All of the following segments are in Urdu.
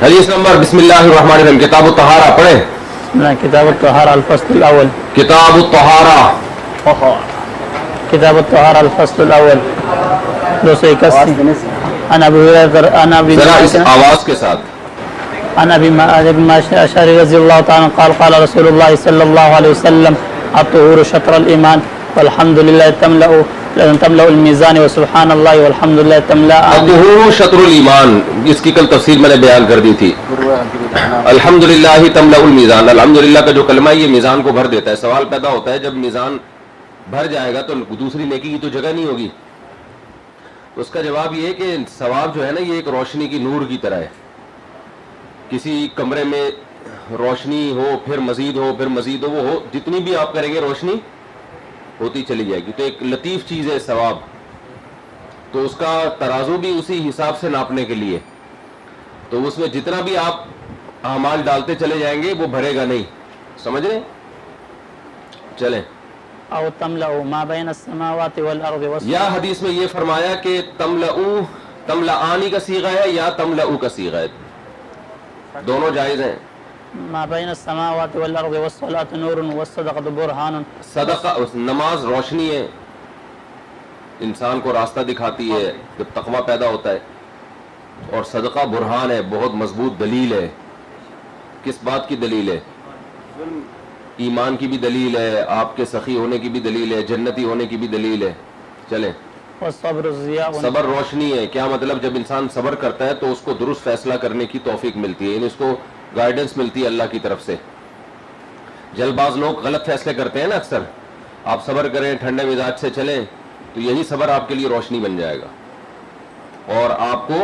حدیث نمبر بسم اللہ الرحمن الرحیم کتاب الطہارہ پڑھیں. كتاب الطهارة الفصل الأول. کتاب الطہارہ كتاب الطهارة الفصل الأول 281. عن أبي هريرة ذرا اس آواز کے ساتھ. عن أبي الأشعري رضي الله تعالى عنه قال قال رسول الله صلى الله عليه وسلم الطهور شطر الإيمان والحمد لله تملأ الميزان وسبحان الله والحمد لله تملأ. الطہور شطر الایمان، اس کی کل تفسیر میں نے بیان کر دی تھی. الحمدللہ تملأ المیزان، الحمدللہ کا جو کلمہ ہے یہ میزان کو بھر دیتا ہے. سوال پیدا ہوتا ہے جب میزان بھر جائے گا تو دوسری نیکی کی تو جگہ نہیں ہوگی. اس کا جواب یہ ہے کہ ثواب جو ہے نا یہ ایک روشنی کی نور کی طرح ہے. کسی کمرے میں روشنی ہو پھر مزید ہو پھر مزید ہو، وہ ہو جتنی بھی آپ کریں گے روشنی ہوتی چلی جائے گی. تو ایک لطیف چیز ہے ثواب، تو اس کا ترازو بھی اسی حساب سے ناپنے کے لیے. تو اس میں جتنا بھی آپ اعمال ڈالتے چلے جائیں گے وہ بھرے گا نہیں. سمجھ رہے؟ چلیں. أو تملأ ما بين السماوات والأرض یا حدیث میں یہ فرمایا کہ تملعانی کا صیغہ ہے یا تملؤ کا صیغہ ہے، دونوں جائز ہیں. ما بين السماوات والأرض والصلاة نور والصدقة برهان. صدقہ نماز روشنی ہے، انسان کو راستہ دکھاتی ہے جب تقویٰ پیدا ہوتا ہے، اور صدقہ برہان ہے، بہت مضبوط دلیل ہے. کس بات کی دلیل ہے؟ ایمان کی بھی دلیل ہے، آپ کے سخی ہونے کی بھی دلیل ہے، جنتی ہونے کی بھی دلیل ہے. چلیں. والصبر ضياء. صبر روشنی ہے. کیا مطلب؟ جب انسان صبر کرتا ہے تو اس کو درست فیصلہ کرنے کی توفیق ملتی ہے، یعنی اس کو گائیڈنس ملتی ہے اللہ کی طرف سے. جلد باز لوگ غلط فیصلے کرتے ہیں نا اکثر. آپ صبر کریں، ٹھنڈے مزاج سے چلیں، تو یہی صبر آپ کے لیے روشنی بن جائے گا اور آپ کو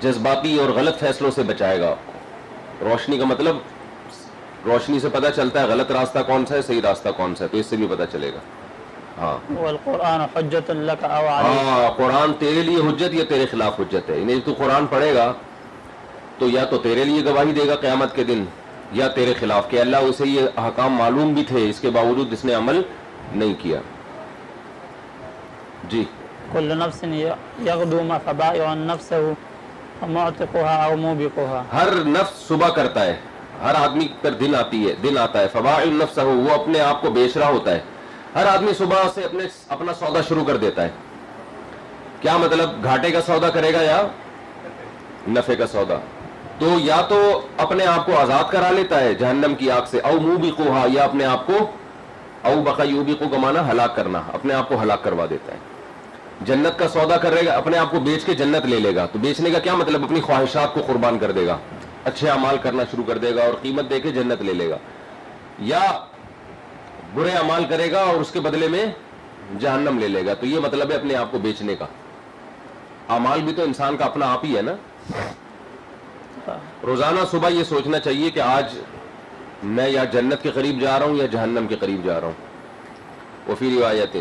جذباتی اور غلط فیصلوں سے بچائے گا. روشنی کا مطلب روشنی سے پتہ چلتا ہے غلط راستہ کون سا ہے، صحیح راستہ کون سا ہے، تو اس سے بھی پتہ چلے گا. ہاں. والقرآن حجت لك أو عليك. ہاں، قرآن تیرے لیے حجت یا تیرے خلاف حجت ہے. یعنی تو قرآن پڑھے گا تو یا تو تیرے لیے گواہی دے گا قیامت کے دن یا تیرے خلاف، کہ اللہ اسے یہ احکام معلوم بھی تھے، اس کے باوجود اس نے عمل نہیں کیا. جی. كل نفس يغدو ما فبائع نفسه ومعتقها أو موبقها. ہر نفس صبح کرتا ہے، ہر آدمی پر دن آتا ہے. فبائع نفسہ، وہ اپنے آپ کو بیچ رہا ہوتا ہے. ہر آدمی صبح سے اپنا سودا شروع کر دیتا ہے. کیا مطلب؟ گھاٹے کا سودا کرے گا یا نفع کا سودا؟ تو یا تو اپنے آپ کو آزاد کرا لیتا ہے جہنم کی آگ سے، او موبقوہا، یا اپنے آپ کو او بقا یوبقو کا معنی ہلاک کرنا، اپنے آپ کو ہلاک کروا دیتا ہے. جنت کا سودا کرے گا، اپنے آپ کو بیچ کے جنت لے لے گا. تو بیچنے کا کیا مطلب؟ اپنی خواہشات کو قربان کر دے گا، اچھے اعمال کرنا شروع کر دے گا اور قیمت دے کے جنت لے لے گا. یا برے اعمال کرے گا اور اس کے بدلے میں جہنم لے لے گا. تو یہ مطلب ہے اپنے آپ کو بیچنے کا. اعمال بھی تو انسان کا اپنا آپ ہی ہے نا. روزانہ صبح یہ سوچنا چاہیے کہ آج میں یا جنت کے قریب جا رہا ہوں یا جہنم کے قریب جا رہا ہوں. وفی روایت،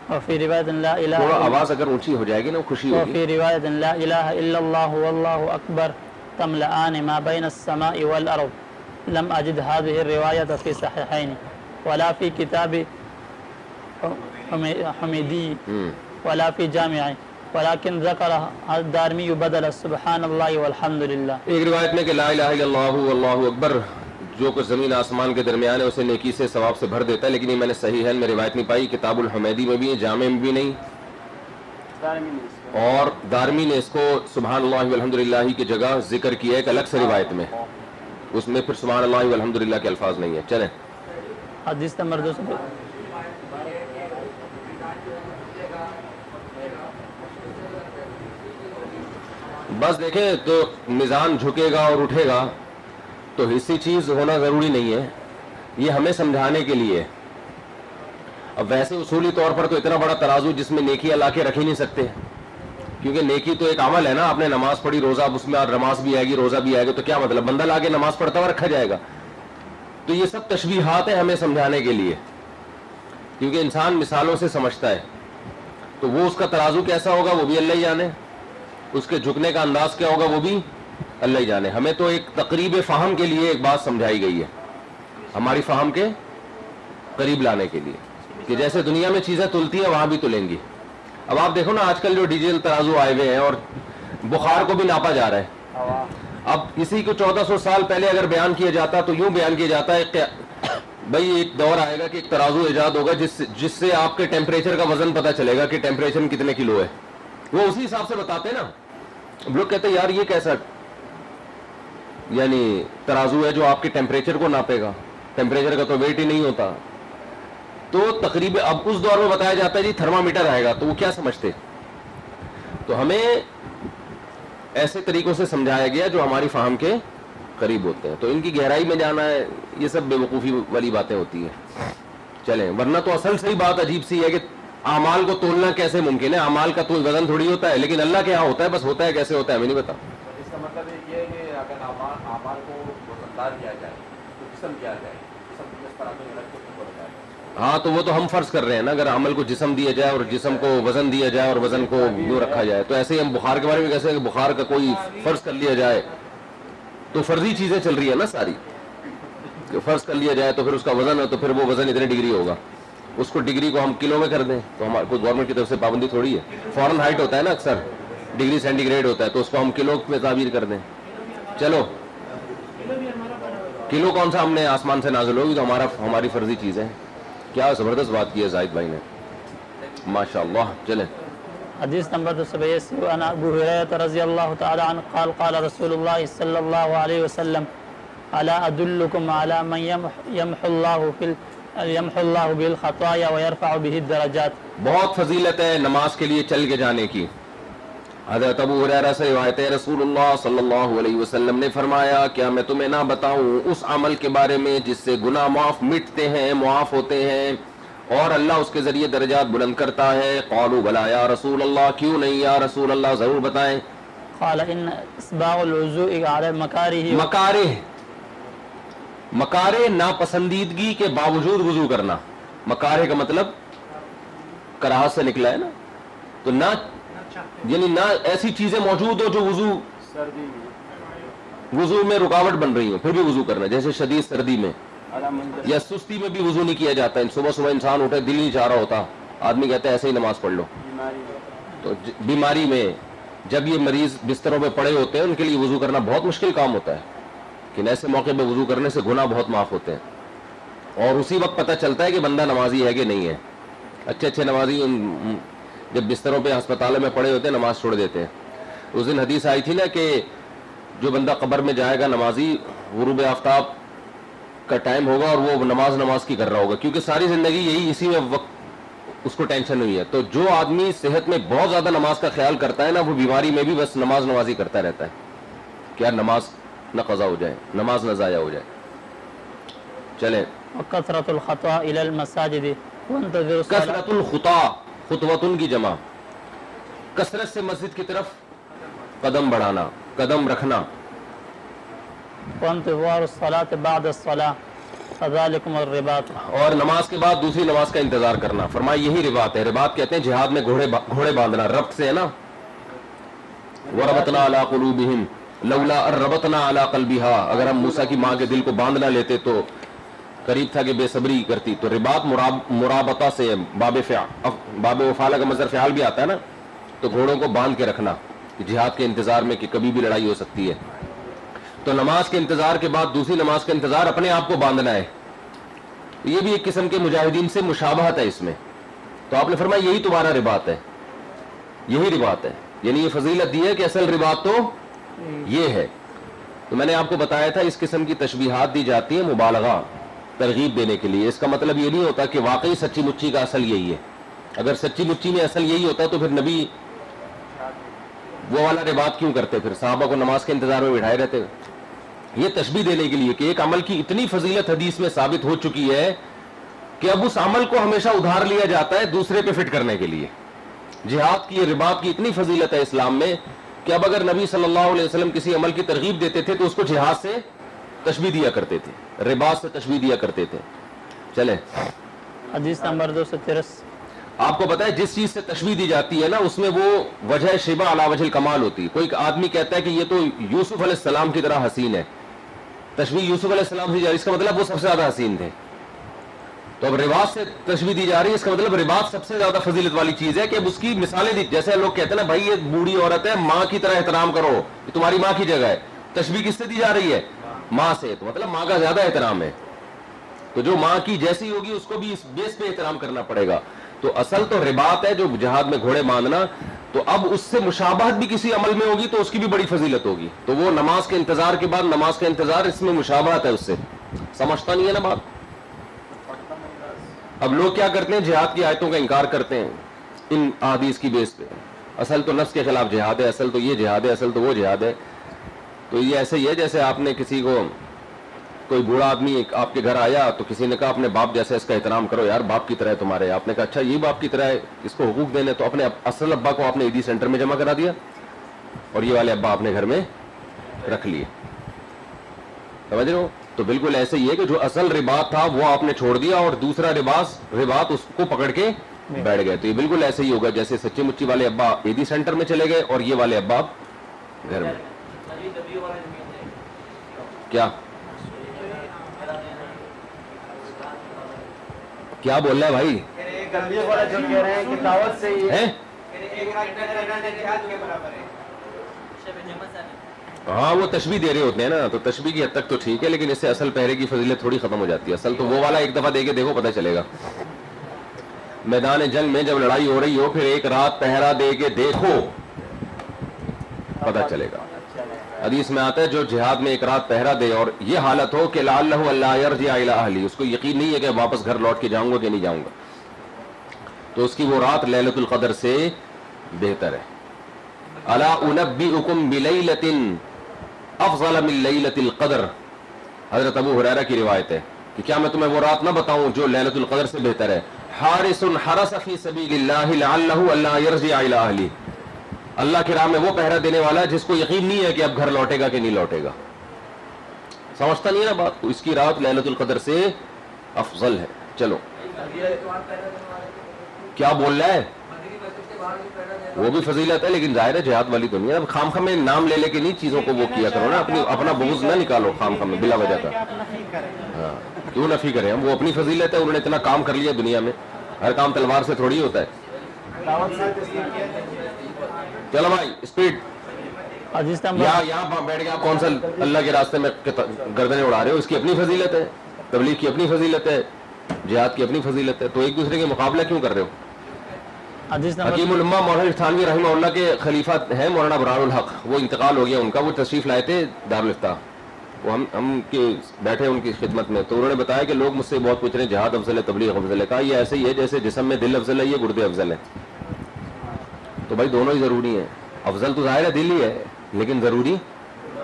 وفي رواية لا إله تھوڑا إلا آواز اگر اونچی ہو جائے گی نا خوشی ہوگی. وفي رواية لا إله إلا الله والله أكبر تملأان ما بين السماء والأرض. لم أجد هذه الرواية في صحيحين ولا في كتاب حميدي ولا في جامع، ولكن ذكر الدارمي بدل سبحان الله والحمد لله. ایک روایت میں کہ لا الہ الا اللہ واللہ اکبر جو کچھ زمین آسمان کے درمیان ہے اسے نیکی سے ثواب سے بھر دیتا ہے. لیکن یہ میں نے صحیح ہے میں روایت نہیں پائی. کتاب الحمیدی میں بھی ہے، جامع میں بھی نہیں، اور دارمی نے اس کو سبحان اللہ والحمدللہ کی جگہ ذکر کیا ہے ایک الگ سے روایت میں، اس میں پھر سبحان اللہ والحمدللہ کے الفاظ نہیں ہیں. چلیں. حدیث نمبر 200. بس دیکھیں تو میزان جھکے گا اور اٹھے گا تو حصی چیز ہونا ضروری نہیں ہے، یہ ہمیں سمجھانے کے لیے. اب ویسے اصولی طور پر تو اتنا بڑا ترازو جس میں نیکیاں لا کے رکھ ہی نہیں سکتے، کیونکہ نیکی تو ایک عمل ہے نا. آپ نے نماز پڑھی، روزہ، اب اس میں نماز بھی آئے گی روزہ بھی آئے گا، تو کیا مطلب؟ بندہ لا کے نماز پڑھتا ہوا رکھا جائے گا؟ تو یہ سب تشبیہات ہیں ہمیں سمجھانے کے لیے، کیونکہ انسان مثالوں سے سمجھتا ہے. تو وہ اس کا ترازو کیسا ہوگا وہ بھی اللہ ہی جانے، اس کے جھکنے کا انداز کیا ہوگا وہ بھی اللہ ہی جانے. ہمیں تو ایک تقریب فہم کے لیے ایک بات سمجھائی گئی ہے، ہماری فہم کے قریب لانے کے لیے، کہ جیسے دنیا میں چیزیں تلتی ہیں وہاں بھی تلیں گی. اب آپ دیکھو نا آج کل جو ڈیجیٹل ترازو آئے ہوئے ہیں اور بخار کو بھی ناپا جا رہا ہے. اب اسی کو 1400 سال پہلے اگر بیان کیا جاتا تو یوں بیان کیا جاتا ہے کہ بھائی ایک دور آئے گا کہ ایک ترازو ایجاد ہوگا جس سے آپ کے ٹیمپریچر کا وزن پتہ چلے گا کہ ٹیمپریچر کتنے کلو ہے. وہ اسی حساب سے بتاتے ہیں نا. لوگ کہتے ہیں یار یہ کیسا یعنی ترازو ہے جو آپ کے ٹیمپریچر کو ناپے گا, ٹیمپریچر کا تو ویٹ ہی نہیں ہوتا. تو تقریباً اب اس دور میں بتایا جاتا ہے جی تھرمامیٹر آئے گا, تو وہ کیا سمجھتے. تو ہمیں ایسے طریقوں سے سمجھایا گیا جو ہماری فہم کے قریب ہوتے ہیں. تو ان کی گہرائی میں جانا ہے, یہ سب بے وقوفی والی باتیں ہوتی ہیں. چلیں, ورنہ تو اصل صحیح بات عجیب سی ہے کہ اعمال کو تولنا کیسے ممکن ہے. اعمال کا تو وزن تھوڑی ہوتا ہے, لیکن اللہ کے یہاں ہوتا ہے. بس ہوتا ہے کیسے ہوتا ہے ہمیں نہیں پتا. اس کا مطلب یہ ہے کہ اگر اعمال کو وزندار کیا جائے تو جسم کیا جائے, جسم کس طرح سے رکھ کے بتایا. ہاں تو وہ تو ہم فرض کر رہے ہیں نا, اگر عمل کو جسم دیا جائے اور جسم کو وزن دیا جائے اور وزن کو یوں رکھا جائے, تو ایسے ہی ہم بخار کے بارے میں کیسے کہ بخار کا کوئی فرض کر لیا جائے, تو فرضی چیزیں چل رہی ہے نا ساری. فرض کر لیا جائے تو پھر اس کا وزن ہے, تو پھر وہ وزن اتنے ڈگری ہوگا. اس کو ڈگری کو ہم کلو میں کر دیں تو ہمارے کوئی گورنمنٹ کی طرف سے پابندی تھوڑی ہے. فارن ہائٹ ہوتا ہے نا اکثر, ڈگری سینٹی گریڈ ہوتا ہے, تو اس کو ہم کلو میں تعبیر کر دیں. چلو کلو کون سا ہم نے آسمان سے نازل ہوگی, تو ہماری فرضی چیز ہے. کیا زبردست بات کی ہے زاہد بھائی نے, ماشاء اللہ. چلیں حدیث نمبر 282 عن ابو هريرة رضي الله تعالى عنه قال قال رسول الله صلى الله عليه وسلم الا ادلكم على من يمحو الله به الخطايا ويرفع به الدرجات. بہت فضیلت ہے نماز کے لیے چل کے جانے کی. حضرت ابو ہریرہ سے روایت ہے, رسول اللہ صلی اللہ علیہ وسلم نے فرمایا, کیا میں تمہیں نہ بتاؤں اس عمل کے بارے میں جس سے گناہ مٹتے ہیں, معاف ہوتے ہیں, اور اللہ اس کے ذریعے درجات بلند کرتا ہے. قالوا بلا یا رسول اللہ, کیوں نہیں یا رسول اللہ, ضرور بتائیں. قال ان اسباغ الوضوء على مكاره مکارے ناپسندیدگی کے باوجود وضو کرنا. مکارے کا مطلب کراہت سے نکلا ہے نا, تو نہ یعنی نہ ایسی چیزیں موجود ہو جو وضو میں رکاوٹ بن رہی ہوں پھر بھی وضو کرنا, جیسے شدید سردی میں یا سستی میں بھی وضو نہیں کیا جاتا ہے. صبح انسان اٹھے, دل نہیں چاہ رہا ہوتا, آدمی کہتا ہے ایسے ہی نماز پڑھ لو. تو بیماری میں جب یہ مریض بستروں پہ پڑے ہوتے ہیں ان کے لیے وضو کرنا بہت مشکل کام ہوتا ہے, کہ ایسے موقع پہ وضو کرنے سے گناہ بہت معاف ہوتے ہیں. اور اسی وقت پتہ چلتا ہے کہ بندہ نمازی ہے کہ نہیں ہے. اچھے نمازی جب بستروں پہ ہسپتالوں میں پڑے ہوتے ہیں نماز چھوڑ دیتے ہیں. اس دن حدیث آئی تھی نا کہ جو بندہ قبر میں جائے گا نمازی, غروب آفتاب کا ٹائم ہوگا اور وہ نماز کی کر رہا ہوگا, کیونکہ ساری زندگی یہی اسی میں وقت اس کو ٹینشن ہوئی ہے. تو جو آدمی صحت میں بہت زیادہ نماز کا خیال کرتا ہے نا, وہ بیماری میں بھی بس نمازی کرتا رہتا ہے, کیا نماز نہ قضا ہو جائے, نماز نہ ضائع ہو جائے. چلیں, وكثرة الخطا الى المساجد وانتظر الصلاة. کثرت الخطا, خطوتن کی جمع, کثرت سے مسجد کی طرف قدم بڑھانا, قدم رکھنا. وانتظار الصلاة بعد الصلاة فذلكم الرباط. اور نماز کے بعد دوسری نماز کا انتظار کرنا. فرمایا یہی رباط ہے. رباط کہتے ہیں جہاد میں گھوڑے باندھنا, ربط سے ہے نا. وربطنا علی قلوبہم لولا ربطنا علی قلبہا, اگر ہم موسیٰ کی ماں کے دل کو باندھ نہ لیتے تو قریب تھا کہ بے صبری کرتی. تو رباط مرابطہ سے, باب وفالہ کا مصدر فعال بھی آتا ہے نا. تو گھوڑوں کو باندھ کے رکھنا جہاد کے انتظار میں کہ کبھی بھی لڑائی ہو سکتی ہے. تو نماز کے انتظار کے بعد دوسری نماز کا انتظار, اپنے آپ کو باندھنا ہے. یہ بھی ایک قسم کے مجاہدین سے مشابہت ہے اس میں. تو آپ نے فرمایا یہی تمہارا رباط ہے, یہی رباط ہے. یعنی یہ فضیلت دی ہے کہ اصل رباط تو یہ ہے. تو میں نے آپ کو بتایا تھا اس قسم کی تشبیہات دی جاتی ہیں مبالغہ, ترغیب دینے کے لیے. اس کا مطلب یہ نہیں ہوتا کہ واقعی سچی مچی کا اصل یہی ہے. اگر سچی مچی میں اصل یہی ہوتا تو پھر نبی وہ والا رباط کیوں کرتے, پھر صحابہ کو نماز کے انتظار میں بٹھائے رہتے. یہ تشبیہ دینے کے لیے کہ ایک عمل کی اتنی فضیلت حدیث میں ثابت ہو چکی ہے کہ اب اس عمل کو ہمیشہ ادھار لیا جاتا ہے دوسرے پہ فٹ کرنے کے لیے. جہاد کی رباط کی اتنی فضیلت ہے اسلام میں کہ اب اگر نبی صلی اللہ علیہ وسلم کسی عمل کی ترغیب دیتے تھے تو اس کو جہاد سے تشبیہ دیا کرتے تھے, رباط سے تشبیہ دیا کرتے تھے. چلیں حدیث نمبر 283. آپ کو پتا ہے جس چیز سے تشبیہ دی جاتی ہے نا اس میں وہ وجہ شبہ علی وجہ الکمال ہوتی ہے. کوئی آدمی کہتا ہے کہ یہ تو یوسف علیہ السلام کی طرح حسین ہے, تشبیہ یوسف علیہ السلام سے, اس کا مطلب وہ سب سے زیادہ حسین تھے. تو اب رباط سے تشبیہ دی جا رہی ہے، اس کا مطلب رباط سب سے زیادہ فضیلت والی چیز ہے کہ اب اس کی مثالیں دی، جیسے لوگ کہتے ہیں نا بھائی یہ بوڑھی عورت ہے ماں کی طرح احترام کرو، یہ تمہاری ماں کی جگہ ہے، تشبیہ کس سے دی جا رہی ہے؟ ماں سے، تو مطلب ماں کا زیادہ احترام ہے، تو جو ماں کی جیسی ہوگی اس کو بھی اس بیس پہ احترام کرنا پڑے گا. تو اصل تو رباط ہے جو جہاد میں گھوڑے باندھنا، تو اب اس سے مشابہت بھی کسی عمل میں ہوگی تو اس کی بھی بڑی فضیلت ہوگی. تو وہ نماز کے انتظار کے بعد نماز کا انتظار، اس میں مشابہت ہے اس سے. سمجھتا نہیں ہے نا بات. اب لوگ کیا کرتے ہیں، جہاد کی آیتوں کا انکار کرتے ہیں ان احادیث کی بیس پہ. اصل تو نفس کے خلاف جہاد ہے، اصل تو یہ جہاد ہے، اصل تو وہ جہاد ہے. تو یہ ایسے ہی ہے جیسے آپ نے کسی کو، کوئی بوڑھا آدمی آپ کے گھر آیا تو کسی نے کہا اپنے باپ جیسے اس کا احترام کرو، یار باپ کی طرح ہے تمہارے. آپ نے کہا اچھا یہ باپ کی طرح ہے، اس کو حقوق دینے، تو اپنے اصل ابا کو آپ نے عیدی سینٹر میں جمع کرا دیا اور یہ والے ابا اپنے گھر میں رکھ لیے. سمجھ رہے ہو؟ تو بالکل ایسے ہی ہے کہ جو اصل رباط تھا وہ آپ نے چھوڑ دیا اور دوسرا رباط اس کو پکڑ کے بیٹھ گئے. تو یہ بالکل ایسے ہی ہوگا جیسے سچی مچی والے ابا عیدی سینٹر میں چلے گئے اور یہ والے ابا گھر میں. کیا بول رہا ہے بھائی؟ ہاں وہ تشبیہ دے رہے ہوتے ہیں نا، تو تشبیہ کی حد تک تو ٹھیک ہے، لیکن اس سے اصل پہرے کی فضیلت تھوڑی ختم ہو جاتی ہے. اصل تو وہ والا ایک دفعہ دے کے دیکھو پتہ چلے گا. میدان جنگ میں جب لڑائی ہو رہی ہو پھر ایک رات پہرا دے کے دیکھو پتہ چلے گا. حدیث میں آتا ہے جو جہاد میں ایک رات پہرا دے اور یہ حالت ہو کہ لعلہ الا یرجع الی اہلی، اس کو یقین نہیں ہے کہ واپس گھر لوٹ کے جاؤں گا کہ نہیں جاؤں گا، تو اس کی وہ رات لیلۃ القدر سے بہتر ہے. الا انبئکم بلیلۃ افضل من لیلۃ القدر، حضرت ابو ہریرہ کی روایت ہے کہ کیا میں تمہیں وہ رات نہ بتاؤں جو لیلۃ القدر سے بہتر ہے. حارس حرس فی سبیل اللہ لعلہ الا یرجع الی اہلی، اللہ کی راہ میں وہ پہرا دینے والا ہے جس کو یقین نہیں ہے کہ اب گھر لوٹے گا کہ نہیں لوٹے گا. سمجھتا نہیں ہے نا بات. اس کی رات لیلۃ القدر سے افضل ہے. چلو کیا بول رہا ہے؟ وہ بھی فضیلت ہے لیکن ظاہر ہے جہاد والی تو نہیں ہے. اب خام خام میں نام لے لے کے نہیں چیزوں کو وہ کیا کرو نا، اپنا بغض نہ نکالو خام خام میں بلا وجہ کا. ہاں کیوں نفی کریں ہم، وہ اپنی فضیلت ہے، انہوں نے اتنا کام کر لیا دنیا میں، ہر کام تلوار سے تھوڑی ہوتا ہے. چلو بھائی اسپیڈ. یہاں بیٹھ گیا کون سا اللہ کے راستے میں گردنیں اڑا رہے ہو، اس کی اپنی فضیلت ہے، تبلیغ کی اپنی فضیلت ہے، جہاد کی اپنی فضیلت ہے، تو ایک دوسرے کے مقابلہ کیوں کر رہے ہو؟ حکیم الامہ مولانا تھانوی رحمہ اللہ کے خلیفہ ہیں مولانا ابرار الحق، وہ انتقال ہو گیا ان کا، وہ تشریف لائے تھے دارالفتاح، وہ ہم کے بیٹھے ان کی خدمت میں، تو انہوں نے بتایا کہ لوگ مجھ سے بہت پوچھ رہے ہیں جہاد افضل ہے تبلیغ افضل ہے. کہا یہ ایسے ہی ہے جیسے جسم میں دل افضل ہے یہ گردے افضل ہے. تو بھائی دونوں ہی ضروری ہیں. افضل تو ظاہر ہے دل ہی ہے لیکن ضروری،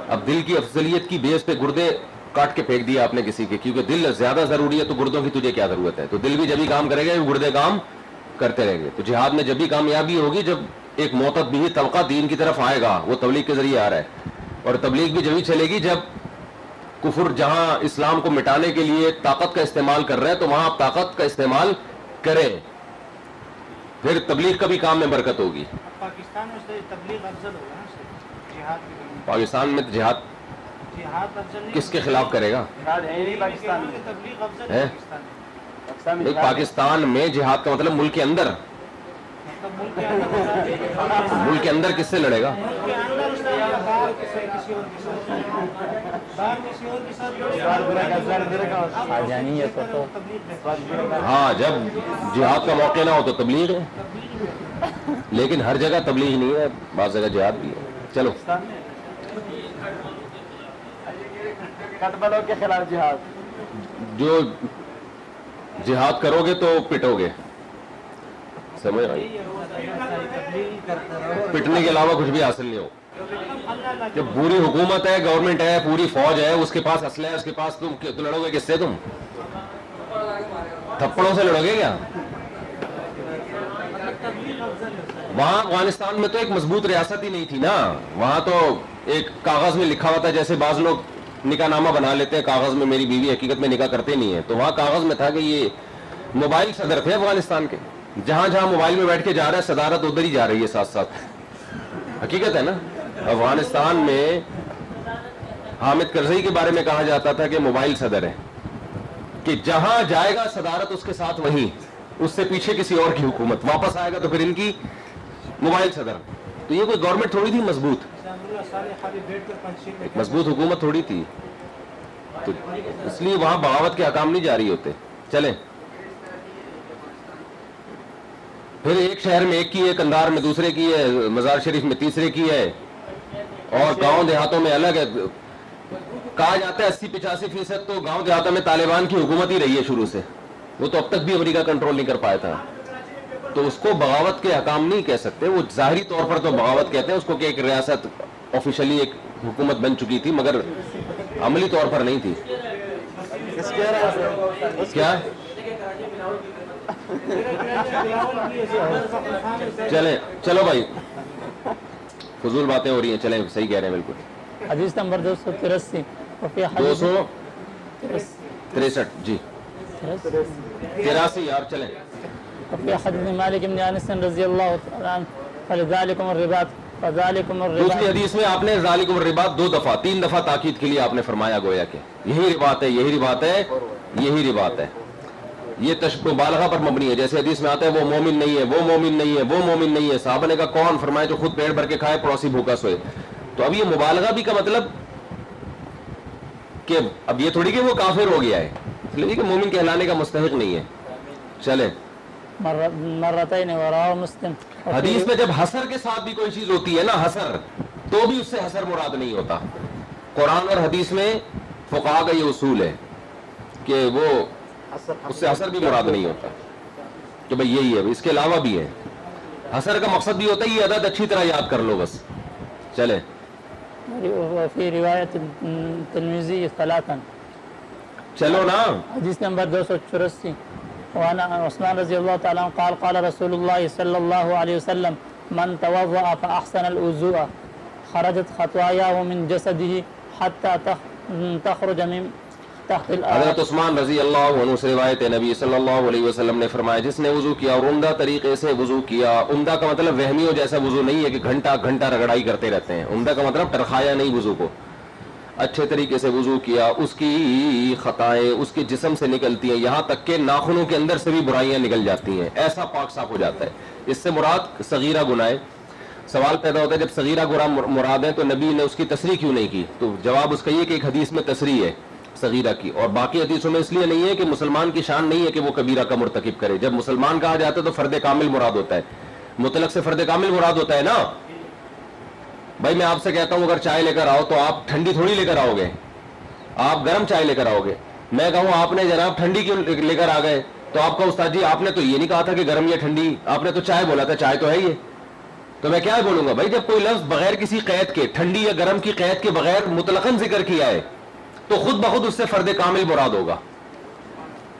اب دل کی افضلیت کی بیس پہ گردے کاٹ کے پھینک دیا آپ نے کسی کے، کیونکہ دل زیادہ ضروری ہے تو گردوں کی تجھے کیا ضرورت ہے. تو دل بھی جب ہی کام کرے گا گردے کام کرتے رہیں گے. تو جہاد میں جب بھی کامیابی ہوگی جب ایک معتد بھی طبقہ دین کی طرف آئے گا، وہ تبلیغ کے ذریعے آ رہا ہے، اور تبلیغ بھی جبھی چلے گی جب کفر جہاں اسلام کو مٹانے کے لیے طاقت کا استعمال کر رہے ہیں تو وہاں آپ طاقت کا استعمال کریں، پھر تبلیغ کا بھی کام میں برکت ہوگی. پاکستان میں تبلیغ افضل ہوگا نا جہاد کے، پاکستان میں جہاد کس کے خلاف کرے گا؟ پاکستان میں جہاد کا مطلب ملک کے اندر، ملک کے اندر کس سے لڑے گا؟ ہاں جب جہاد کا موقع نہ ہو تو تبلیغ ہے، لیکن ہر جگہ تبلیغ نہیں ہے، بعض جگہ جہاد بھی ہے. چلو کٹبلوں کے خلاف جہاد، جو جہاد کرو گے تو پٹو گے، سمجھ آئی؟ پٹنے کے علاوہ کچھ بھی حاصل نہیں ہو. جب پوری حکومت ہے، گورنمنٹ ہے، پوری فوج ہے، اس کے پاس اسلحہ ہے، اس کے پاس تم لڑو گے کس سے؟ تم تھپڑوں سے لڑو گے کیا؟ وہاں افغانستان میں تو ایک مضبوط ریاست ہی نہیں تھی نا، وہاں تو ایک کاغذ میں لکھا ہوا تھا، جیسے بعض لوگ نکاح نامہ بنا لیتے ہیں کاغذ میں، میری بیوی، حقیقت میں نکاح کرتے نہیں ہیں. تو وہاں کاغذ میں تھا کہ یہ موبائل صدر تھے افغانستان کے، جہاں جہاں موبائل میں بیٹھ کے جا رہا ہے صدارت ادھر ہی جا رہی ہے ساتھ ساتھ. حقیقت ہے نا. افغانستان میں حامد کرزئی کے بارے میں کہا جاتا تھا کہ موبائل صدر ہے، کہ جہاں جائے گا صدارت اس کے ساتھ وہیں، اس سے پیچھے کسی اور کی حکومت، واپس آئے گا تو پھر ان کی موبائل صدر. تو یہ کوئی گورنمنٹ تھوڑی تھی مضبوط، مضبوط حکومت تھوڑی تھی. تو اس لیے وہاں بغاوت کے احکام نہیں جاری ہوتے. چلیں پھر ایک شہر میں ایک کی ہے، کندھار میں دوسرے کی ہے، مزار شریف میں تیسرے کی ہے، اور گاؤں دیہاتوں میں الگ ہے. کہا جاتا ہے 80-85% تو گاؤں دیہاتوں میں طالبان کی حکومت ہی رہی ہے شروع سے، وہ تو اب تک بھی امریکہ کنٹرول نہیں کر پایا تھا. تو اس کو بغاوت کے حکام نہیں کہہ سکتے، وہ ظاہری طور پر تو بغاوت کہتے ہیں اس کو کہ ایک ریاست آفیشلی ایک حکومت بن چکی تھی مگر عملی طور پر نہیں تھی. کیا چلیں چلو بھائی فضول باتیں ہو رہی ہیں، چلیں صحیح کہہ رہے ہیں بالکل. حدیث نمبر 283 وفي حديث 263 جی 83 یار چلیں. وفي حديث مالك بن انس رضي الله تعالى عنه فلذلكم الرباط فذلكم دوسری الرباط. حدیث میں آپ نے ذالکم الرباط 2 دفعہ 3 دفعہ تاکید کے لیے آپ نے فرمایا، گویا کہ یہی رباط ہے، یہی رباط ہے، یہی رباط ہے. یہ مبالغہ پر مبنی ہے. جیسے حدیث میں آتا ہے وہ مومن نہیں ہے، وہ مومن نہیں ہے، وہ مومن نہیں ہے. صحابہ نے کہا کون؟ فرمایا جو خود پیٹ بھر کے کھائے پڑوسی بھوکا سوئے. تو اب یہ مبالغہ بھی کا مطلب کہ اب یہ تھوڑی کہ وہ کافر ہو گیا ہے، اس لیے کہ مومن کہلانے کا مستحق نہیں ہے. چلیں مرتين ورواه مسلم. حدیث میں جب حسر کے ساتھ بھی کوئی چیز ہوتی ہے نا، حسر، تو بھی اس سے حسر مراد نہیں ہوتا. قرآن اور حدیث میں فقہا کا یہ اصول ہے کہ وہ اس سے حسر بھی مراد نہیں ہوتا کہ بھئی یہی ہے. اس کے علاوہ بھی ہے. حسر کا مقصد بھی ہوتا ہے یہ عدد اچھی طرح یاد کر لو بس. چلیں وفي رواية الترمذي 3. چلو نا. حديث نمبر 284 وعن عثمان رضي الله تعالى عنه قال قال رسول الله صلى الله عليه وسلم من توضأ فأحسن الوضوء خرجت خطاياه من جسده حتى تخرج من تحت الأرض. حضرت عثمان رضی اللہ عنہ سے روایت ہے، نبی صلی اللہ علیہ وسلم نے فرمایا جس نے وضو کیا اور عمدہ طریقے سے وضو کیا، عمدہ کا مطلب وہمیوں جیسا وضو نہیں ہے کہ گھنٹہ گھنٹہ رگڑائی کرتے رہتے ہیں، عمدہ کا مطلب ٹرخایا نہیں وضو کو، اچھے طریقے سے وضو کیا، اس کی خطائیں اس کے جسم سے نکلتی ہیں، یہاں تک کہ ناخنوں کے اندر سے بھی برائیاں نکل جاتی ہیں، ایسا پاک صاف ہو جاتا ہے. اس سے مراد صغیرہ گناہ ہے. سوال پیدا ہوتا ہے جب صغیرہ گناہ مراد ہے تو نبی نے اس کی تصریح کیوں نہیں کی؟ تو جواب اس کا یہ کہ ایک حدیث میں تصریح ہے صغیرہ کی، اور باقی حدیثوں میں اس لیے نہیں ہے کہ مسلمان کی شان نہیں ہے کہ وہ کبیرہ کا مرتکب کرے. جب مسلمان کہا جاتا ہے تو فرد کامل مراد ہوتا ہے، مطلق سے فرد کامل مراد ہوتا ہے نا. بھائی میں آپ سے کہتا ہوں اگر چائے لے کر آؤ تو آپ ٹھنڈی تھوڑی لے کر آؤ گے، آپ گرم چائے لے کر آؤ گے. میں کہوں آپ نے جناب ٹھنڈی کیوں لے کر آ گئے تو آپ کا استاد جی آپ نے تو یہ نہیں کہا تھا کہ گرم یا ٹھنڈی، آپ نے تو چائے بولا تھا، چائے تو ہے یہ. تو میں کیا بولوں گا بھائی؟ جب کوئی لفظ بغیر کسی قید کے، ٹھنڈی یا گرم کی قید کے بغیر مطلقاً ذکر کیا ہے تو خود بخود اس سے فرد کامل مراد ہوگا.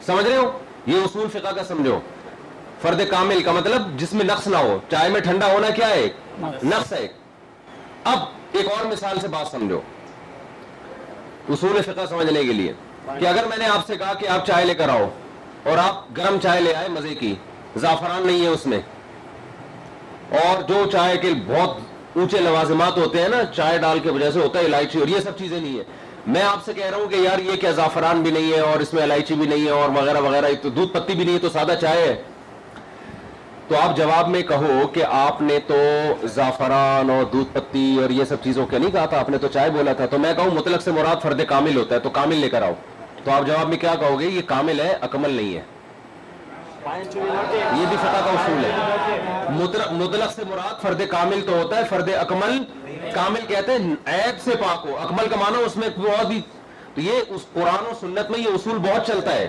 سمجھ رہے ہو؟ یہ اصول فقہ کا سمجھو. فرد کامل کا مطلب جس میں نقص نہ ہو. چائے میں ٹھنڈا ہونا کیا ہے؟ نقص ہے. اب ایک اور مثال سے بات سمجھو اصول فقہ سمجھنے کے لیے، کہ اگر میں نے آپ سے کہا کہ آپ چائے لے کر آؤ اور آپ گرم چائے لے آئے مزے کی، زعفران نہیں ہے اس میں، اور جو چائے کے بہت اونچے لوازمات ہوتے ہیں نا چائے ڈال کے وجہ سے ہوتا ہے، الائچی اور یہ سب چیزیں نہیں ہے، میں آپ سے کہہ رہا ہوں کہ یار یہ کیا زعفران بھی نہیں ہے اور اس میں الائچی بھی نہیں ہے اور وغیرہ وغیرہ، تو دودھ پتی بھی نہیں ہے، تو سادہ چائے ہے. تو آپ جواب میں کہو کہ آپ نے تو زعفران اور دودھ پتی اور یہ سب چیزوں کے نہیں کہا تھا، آپ نے تو چائے بولا تھا. تو میں کہوں مطلق سے مراد فرد کامل ہوتا ہے تو کامل لے کر آؤ، تو آپ جواب میں کیا کہو گے؟ یہ کامل ہے، اکمل نہیں ہے. یہ بھی فقہ کا اصول ہے. مطلق سے مراد فرد کامل تو ہوتا ہے، فرد اکمل کامل کہتے ہیں عیب سے پاک ہو. اکمل کا معنی اس میں بہت بھی، تو یہ اس قرآن و سنت میں یہ اصول بہت چلتا ہے.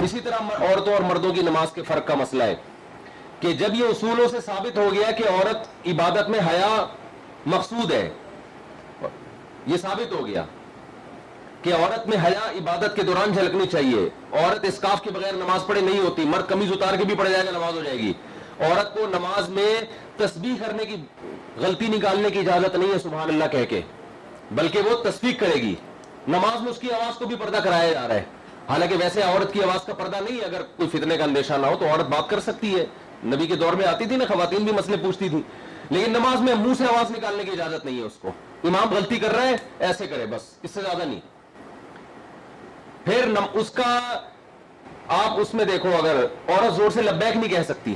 اسی طرح عورتوں اور مردوں کی نماز کے فرق کا مسئلہ ہے کہ جب یہ اصولوں سے ثابت ہو گیا کہ عورت عبادت میں حیا مقصود ہے، یہ ثابت ہو گیا کہ عورت میں حیا عبادت کے دوران جھلکنی چاہیے، عورت اسکارف کے بغیر نماز پڑھے نہیں ہوتی، مرد قمیض اتار کے بھی پڑھ جائے گا نماز ہو جائے گی. عورت کو نماز میں تسبیح کرنے کی، غلطی نکالنے کی اجازت نہیں ہے سبحان اللہ کہہ کے، بلکہ وہ تصفیق کرے گی. نماز میں اس کی آواز کو بھی پردہ کرایا جا رہا ہے، حالانکہ ویسے عورت کی آواز کا پردہ نہیں ہے. اگر کوئی فتنے کا اندیشہ نہ ہو تو عورت بات کر سکتی ہے. نبی کے دور میں آتی تھی نا خواتین بھی مسئلے پوچھتی تھی، لیکن نماز میں منہ سے آواز نکالنے کی اجازت نہیں ہے اس کو. امام غلطی کر رہا ہے ایسے کرے بس، اس سے زیادہ نہیں. پھر اس کا آپ اس میں دیکھو اگر عورت زور سے لبیک نہیں کہہ سکتی,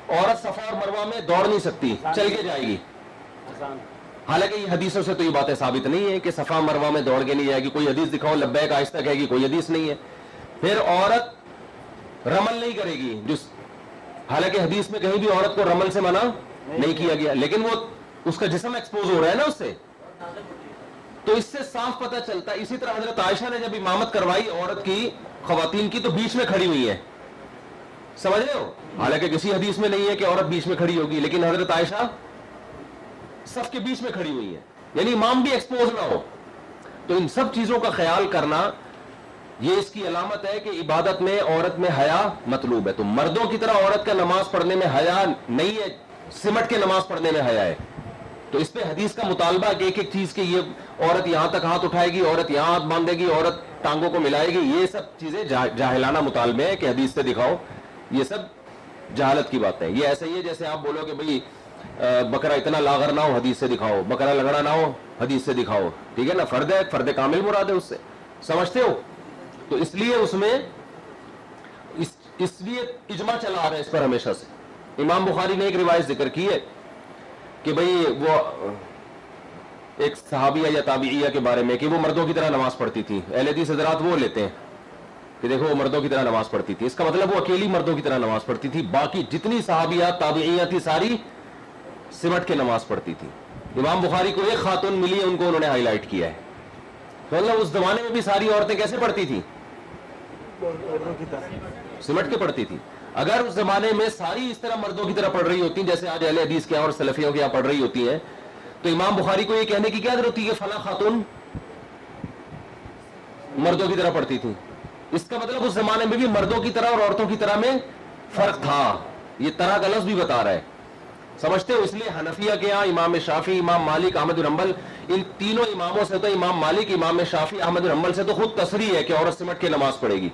عورت صفا اور مروہ میں دوڑ نہیں سکتی, چل کے جائے گی. حالانکہ یہ حدیثوں سے تو یہ باتیں ثابت نہیں ہے کہ صفا مروہ میں دوڑ کے نہیں جائے گی. کوئی حدیث دکھاؤ لبیک آہستہ کہے گی, کوئی حدیث نہیں ہے. پھر عورت رمل نہیں کرے گی, حالانکہ حدیث میں کہیں بھی عورت کو رمل سے منع نہیں کیا گیا, لیکن وہ اس کا جسم ایکسپوز ہو رہا ہے نا اس سے, تو اس سے صاف پتہ چلتا ہے. اسی طرح حضرت عائشہ نے جب امامت کروائی عورت کی, خواتین کی, تو بیچ میں کھڑی ہوئی ہے, سمجھ رہے ہو, حالانکہ کسی حدیث میں نہیں ہے کہ عورت بیچ میں کھڑی ہوگی, لیکن حضرت عائشہ صف کے بیچ میں کھڑی ہوئی ہے, یعنی امام بھی ایکسپوز نہ ہو. تو ان سب چیزوں کا خیال کرنا یہ اس کی علامت ہے کہ عبادت میں عورت میں حیا مطلوب ہے. تو مردوں کی طرح عورت کا نماز پڑھنے میں حیا نہیں ہے, سمٹ کے نماز پڑھنے میں حیا ہے. تو اس پہ حدیث کا مطالبہ کہ ایک ایک چیز کے یہ عورت یہاں تک ہاتھ اٹھائے گی, عورت یہاں ہاتھ باندھے گی, عورت ٹانگوں کو ملائے گی, یہ سب چیزیں جاہلانہ مطالبے ہیں کہ حدیث سے دکھاؤ. یہ سب جہالت کی بات ہے. یہ ایسا ہی ہے جیسے آپ بولو کہ بھئی بکرا اتنا لاغر نہ ہو, حدیث سے دکھاؤ, بکرا لنگڑا نہ ہو, حدیث سے دکھاؤ. ٹھیک ہے نا, فرد ہے, فرد کامل مراد ہے اس سے, سمجھتے ہو. تو اس لیے اس میں اس لیے اجماع چلا آ رہا ہے اس پر ہمیشہ سے. امام بخاری نے ایک روایت ذکر کی ہے کہ بھئی وہ ایک صحابیہ یا تابعیہ کے بارے میں کہ وہ مردوں کی طرح نماز پڑھتی تھی. اہل حدیث حضرات وہ لیتے ہیں کہ دیکھو وہ مردوں کی طرح نماز پڑھتی تھی, اس کا مطلب وہ اکیلی مردوں کی طرح نماز پڑھتی تھی, باقی جتنی صحابیات تابعیہ تھی ساری سمٹ کے نماز پڑھتی تھی. امام بخاری کو ایک خاتون ملی ہے, ان کو انہوں نے ہائی لائٹ کیا ہے. مطلب اس زمانے میں بھی ساری عورتیں کیسے پڑھتی تھی, سمٹ کے پڑھتی تھی. اگر اس زمانے میں ساری اس طرح مردوں کی طرح پڑھ رہی ہوتی جیسے آج اہل حدیث کے اور سلفیوں کے یہاں پڑھ رہی ہوتی ہیں, تو امام بخاری کو یہ کہنے کی کیا ضرورت تھی کہ فلاں خاتون مردوں کی طرح پڑھتی تھی. اس کا مطلب اس زمانے میں بھی مردوں کی طرح اور عورتوں کی طرح میں فرق تھا. یہ طرح کا لفظ بھی بتا رہا ہے, سمجھتے ہو. اس لیے حنفیہ کے یہاں امام شافعی, امام مالک, احمد بن حنبل, ان تینوں اماموں سے تو امام مالک, امام شافعی, احمد بن حنبل سے تو خود تصریح ہے کہ عورت سمٹ کے نماز پڑھے گی.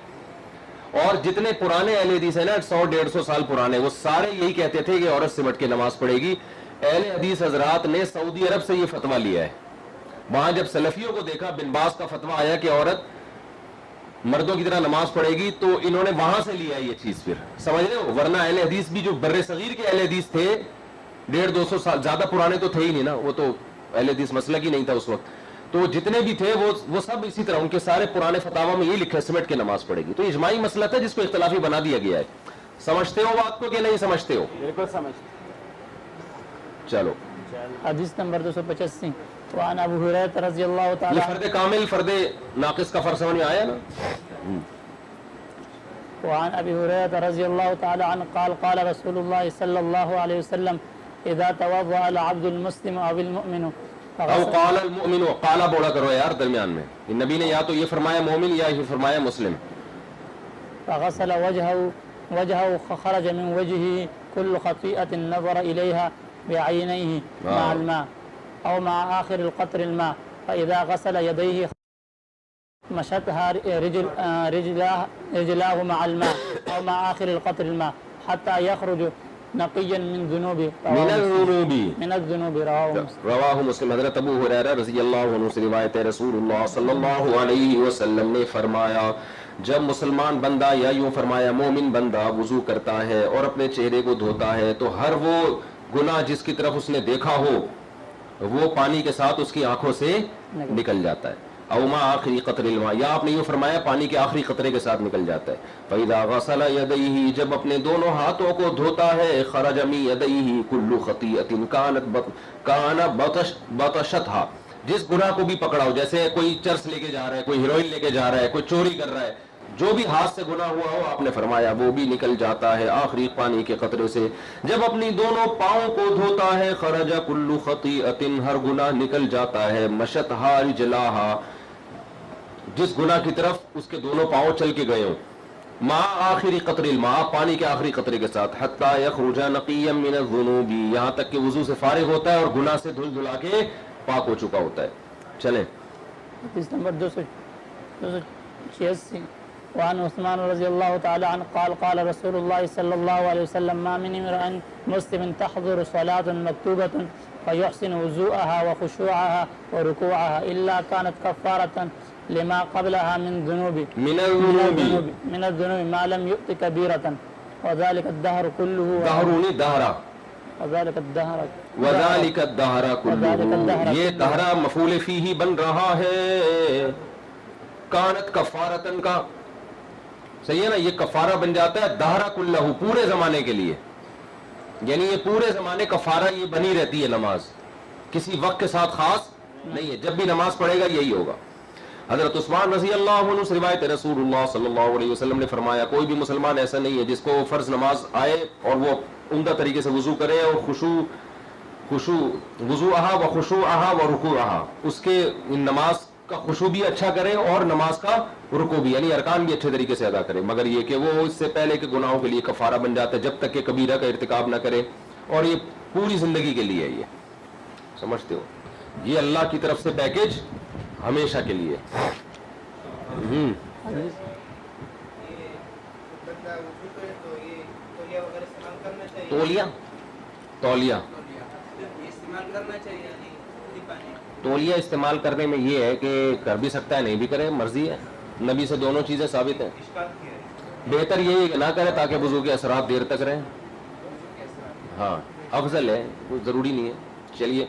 اور جتنے پرانے اہل حدیث ہیں نا 100-150 سال پرانے, وہ سارے یہی کہتے تھے کہ عورت سمٹ کے نماز پڑھے گی. اہل حدیث حضرات نے سعودی عرب سے یہ فتویٰ لیا ہے. وہاں جب سلفیوں کو دیکھا, بن باز کا فتویٰ آیا کہ عورت مردوں کی طرح نماز پڑھے گی, تو انہوں نے وہاں سے لیا یہ چیز. پھر سمجھ رہے ہو, ورنہ اہل حدیث بھی جو بر صغیر کے اہل حدیث تھے 150-200 سال, زیادہ پرانے تو تھے ہی نہیں نا, وہ تو اہل حدیث مسلک ہی نہیں تھا اس وقت, تو جتنے بھی تھے وہ سب اسی طرح, ان کے سارے پرانے فتاوا میں یہ لکھا ہے سمٹ کے نماز پڑھے گی. تو اجماعی مسئلہ تھا جس کو اختلافی بنا دیا گیا ہے. سمجھتے ہو بات کو کہ نہیں سمجھتے ہو؟ بالکل سمجھتے. چلو حدیث نمبر 285 وعن ابو ہریرہ رضی اللہ تعالی یہ فرد کامل فرد ناقص کا فرق سمجھ میں آیا نا. وعن ابي هريره رضي الله تعالى عنه قال قال رسول الله صلى الله عليه وسلم اذا توضأ العبد المسلم او المؤمن او قال المؤمن, قالا بولا کرو یار درمیان میں, نبی نے یا تو یہ فرمایا مومن یا یہ فرمایا مسلم. فغسل وجهه خرج من وجهه كل خطيئة نظر إليها بعينيه مع الماء أو مع آخر القطر الماء, فإذا غسل يديه مشتها رجلاه مع الماء أو مع آخر القطر الماء حتى يخرج نقيا من الذنوب. رواہ مسلم. حضرت ابو ہریرہ رضی اللہ عنہ سے روایت ہے, رسول اللہ صلی اللہ علیہ وسلم نے فرمایا, جب مسلمان بندہ, یا یوں فرمایا مومن بندہ وضو کرتا ہے اور اپنے چہرے کو دھوتا ہے, تو ہر وہ گناہ جس کی طرف اس نے دیکھا ہو وہ پانی کے ساتھ اس کی آنکھوں سے نکل جاتا ہے. او ما آخری قطر الماء, یا آپ نے یوں فرمایا پانی کے آخری قطرے کے ساتھ نکل جاتا ہے. فَإِذَا غَسَلَ يَدَيْهِ, جب اپنے دونوں ہاتھوں کو دھوتا ہے, خَرَجَ مِن يَدَيْهِ كُلُّ خَطِيئَةٍ كَانَتْ بَطَشَتْهَا, جس گناہ کو بھی پکڑا ہو, جیسے کوئی چرس لے کے جا رہا ہے, کوئی ہیروئن لے کے جا رہا ہے, کوئی چوری کر رہا ہے, جو بھی ہاتھ سے گناہ ہوا ہو آپ نے فرمایا وہ بھی نکل جاتا ہے آخری پانی کے قطرے سے. جب اپنی دونوں پاؤں کو دھوتا ہے, خرج کل خطیئۃ, ہر گناہ نکل جاتا ہے, مشتھا رجلاھا, جس گناہ کی طرف اس کے دونوں پاؤں چل کے گئے ہوں, ما آخری قطر الماء, پانی کے آخری قطرے کے ساتھ, حتی یخرج نقیا من الذنوب, یہاں تک کہ وضو سے فارغ ہوتا ہے اور گناہ سے دھل دھلا کے پاک ہو چکا ہوتا ہے. چلیں حدیث نمبر 286 وعن عثمان رضی اللہ تعالی عنہ قال قال رسول اللہ صلی اللہ علیہ وسلم ما من امرئ مسلم تحضر صلاة مکتوبة فيحسن وضوءها وخشوعها وركوعها إلا كانت كفارة لما قبلها من الذنوب ما لم يؤت كبيرة وذلك الدهر كله وذلك الدهر كله یہ دہرا مفعول فیہ بن رہا ہے کانت کفارتن کا، صحیح ہے نا، یہ کفارہ بن جاتا ہے دہرا کلہ، پورے زمانے کے لیے، یعنی یہ پورے زمانے کفارہ یہ بنی رہتی ہے نماز، کسی وقت کے ساتھ خاص نہیں ہے، جب بھی نماز پڑھے گا یہی ہوگا۔ حضرت عثمان رضی اللہ عنہ سے روایت ہے، رسول اللہ صلی اللہ علیہ وسلم نے فرمایا کوئی بھی مسلمان ایسا نہیں ہے جس کو فرض نماز آئے اور وہ عمدہ طریقے سے وضو کرے اور وضوءہا و خشوعہا و رکوعہا، اس کے نماز کا خشوع بھی اچھا کرے اور نماز کا رکوع بھی، یعنی ارکان بھی اچھے طریقے سے ادا کرے، مگر یہ کہ وہ اس سے پہلے کے گناہوں کے لیے کفارہ بن جاتا ہے جب تک کہ کبیرہ کا ارتکاب نہ کرے، اور یہ پوری زندگی کے لیے ہے، یہ سمجھتے ہو، یہ اللہ کی طرف سے پیکج ہمیشہ کے لیے۔ تولیہ استعمال کرنے میں یہ ہے کہ کر بھی سکتا ہے نہیں بھی کرے، مرضی ہے، نبی سے دونوں چیزیں ثابت ہیں، بہتر یہی ہے کہ نہ کرے تاکہ وضو کے اثرات دیر تک رہیں، ہاں افضل ہے، کوئی ضروری نہیں ہے۔ چلیے،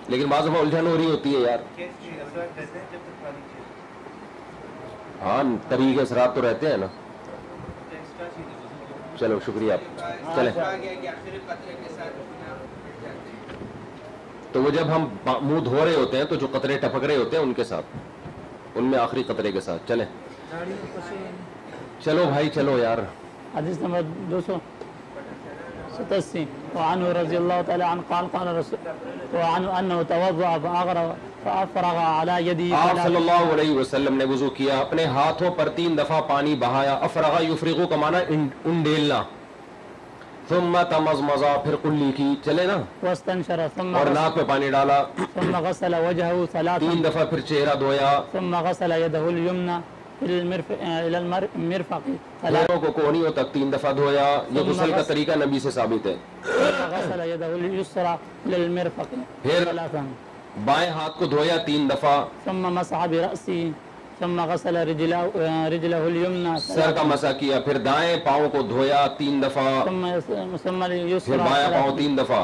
لیکن بعض دفعہ الجھن ہو رہی ہوتی ہے یار، ہاں طبیعی کے اثرات تو رہتے ہیں نا۔ چلو شکریہ، چلیں۔ تو وہ جب ہم منہ دھو رہے ہوتے ہیں تو جو قطرے ٹپک رہے ہوتے ہیں ان کے ساتھ، ان میں آخری قطرے کے ساتھ، چلیں چلو بھائی چلو یار۔ حدیث نمبر 287 وعنه رضی اللہ تعالی عنہ قال قال رسول وعنه انه توضأ فافرغ على يده، آپ صلی اللہ علیہ وسلم نے وضو کیا، اپنے ہاتھوں پر 3 دفعہ پانی بہایا، افرغ یفرغ کا معنی انڈیلنا، ثم تمضمض پھر قلی کی، چلے نا، واستنشر ثم اور ناک پہ پانی ڈالا، ثم غسل وجهه ثلاثا 3 دفعہ پھر چہرہ دھویا، ثم غسل يده اليمنى الى المرفق پیروں کو کوہنیوں تک 3 دفعہ دھویا، یہ غسل کا طریقہ نبی سے ثابت ہے۔ ثم غسل يده اليسرى الى المرفق پھر ثلاثا بائیں ہاتھ کو دھویا 3 دفعہ، ثم مسح برأسه ثم غسل رجله اليمنى سر کا مسح کیا، پھر دائیں پاؤں کو دھویا 3 دفعہ، ثم پھر اليسرى بائیں پاؤں 3 دفعہ۔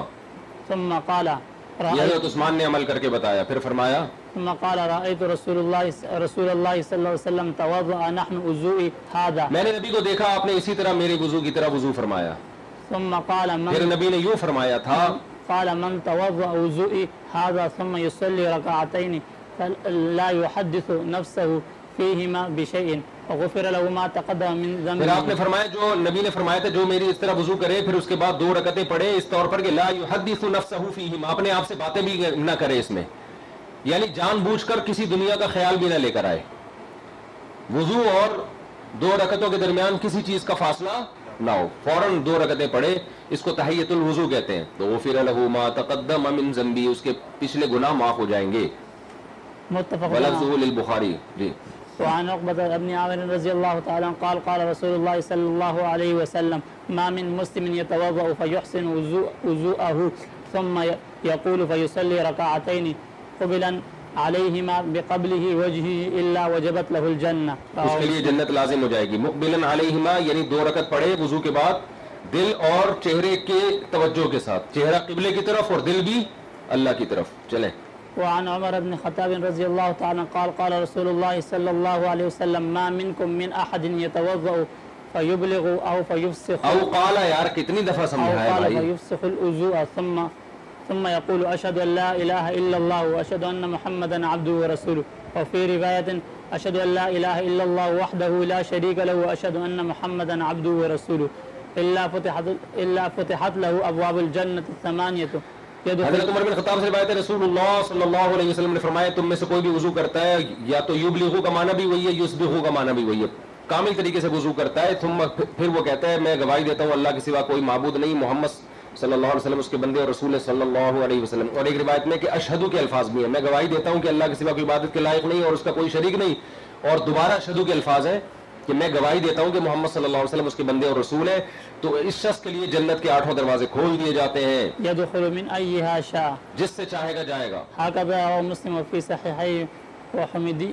ثم قال یہ حضرت عثمان نے عمل کر کے بتایا، پھر فرمایا ثم قال رأيت رسول الله صلى الله عليه وسلم توضأ نحن وضوء هذا، میں نے نبی کو دیکھا آپ نے اسی طرح میرے وضو کی طرح وضو فرمایا، ثم قال پھر نبی نے یوں فرمایا تھا قال من توضأ وضوء هذا ثم يصلي ركعتين فلا يحدث نفسه فيهما بشيء وغفر له ما تقدم من ذنبه۔ پھر آپ نے فرمایا، جو نبی نے فرمایا تھا جو میری اس طرح وضو کرے پھر اس کے بعد 2 رکعتیں پڑھے اس طور پر کہ لا يحدث نفسه فيهما، اپنے آپ سے باتیں بھی نہ کرے اس میں، یعنی جان بوجھ کر کسی دنیا کا خیال بھی نہ لے کر آئے، وضو اور 2 رکعتوں کے درمیان کسی چیز کا فاصلہ نہ ہو، فوراً 2 رکعتیں پڑھے، اس کو تحیۃ الوضو کہتے ہیں۔ تو غفر له ما تقدم من ذنبه، اس کے پچھلے گناہ معاف ہو جائیں گے۔ متفق ولفظه للبخاری، جی۔ وعن عقبة بن عامر رضي الله تعالى عنه قال قال رسول الله صلى الله عليه وسلم ما من مسلم يتوضأ فيحسن وضوءه ثم يقول فيصلي ركعتين قبلا عليهما بقبله وجهه إلا وجبت له الجنة، اس کے لیے جنت لازم ہو جائے گی۔ مقبلا علیہما یعنی 2 رکعت پڑھے وضو کے بعد دل اور چہرے کے توجہ کے ساتھ، چہرہ قبلے کی طرف اور دل بھی اللہ کی طرف، چلیں۔ وعن عمر بن الخطاب رضي الله تعالى قال قال رسول الله صلى الله عليه وسلم ما منكم من أحد يتوضأ فيبلغ أو فيفسخ او قال، یار کتنی دفعہ أو سمجھایا قال بھائی، فيفسخ الوضوء ثم يقول أشهد أن لا إله إلا الله وأشهد أن محمدا عبده ورسوله، وفي رواية أشهد أن لا إله إلا الله وحده لا شريك له وأشهد أن محمدا عبده ورسوله إلا فتحت له أبواب الجنة الثمانية۔ حضرت عمر بن خطاب سے روایت ہے، رسول اللہ صلی اللہ علیہ وسلم نے فرمایا تم میں سے کوئی بھی وضو کرتا ہے، یا تو یبلغو کا معنی بھی وہی ہے، یسبغو کا معنی بھی وہی ہے، کامل طریقے سے وضو کرتا ہے، پھر وہ کہتا ہے میں گواہی دیتا ہوں اللہ کے سوا کوئی معبود نہیں، محمد صلی اللہ علیہ وسلم اس کے بندے اور رسول صلی اللہ علیہ وسلم، اور ایک روایت میں کہ اشہدو کے الفاظ بھی ہیں، میں گواہی دیتا ہوں کہ اللہ کے سوا کوئی عبادت کے لائق نہیں اور اس کا کوئی شریک نہیں، اور دوبارہ اشہدو کے الفاظ ہیں، کہ میں گواہی دیتا ہوں کہ محمد صلی اللہ علیہ وسلم اس کے بندے اور رسول ہیں، تو اس شخص کے لیے جنت کے 8 دروازے کھول دیے جاتے ہیں، يدخل من أيها شاء. جس سے چاہے گا جائے گا. هكذا رواه مسلم في صحيحيه وحميدي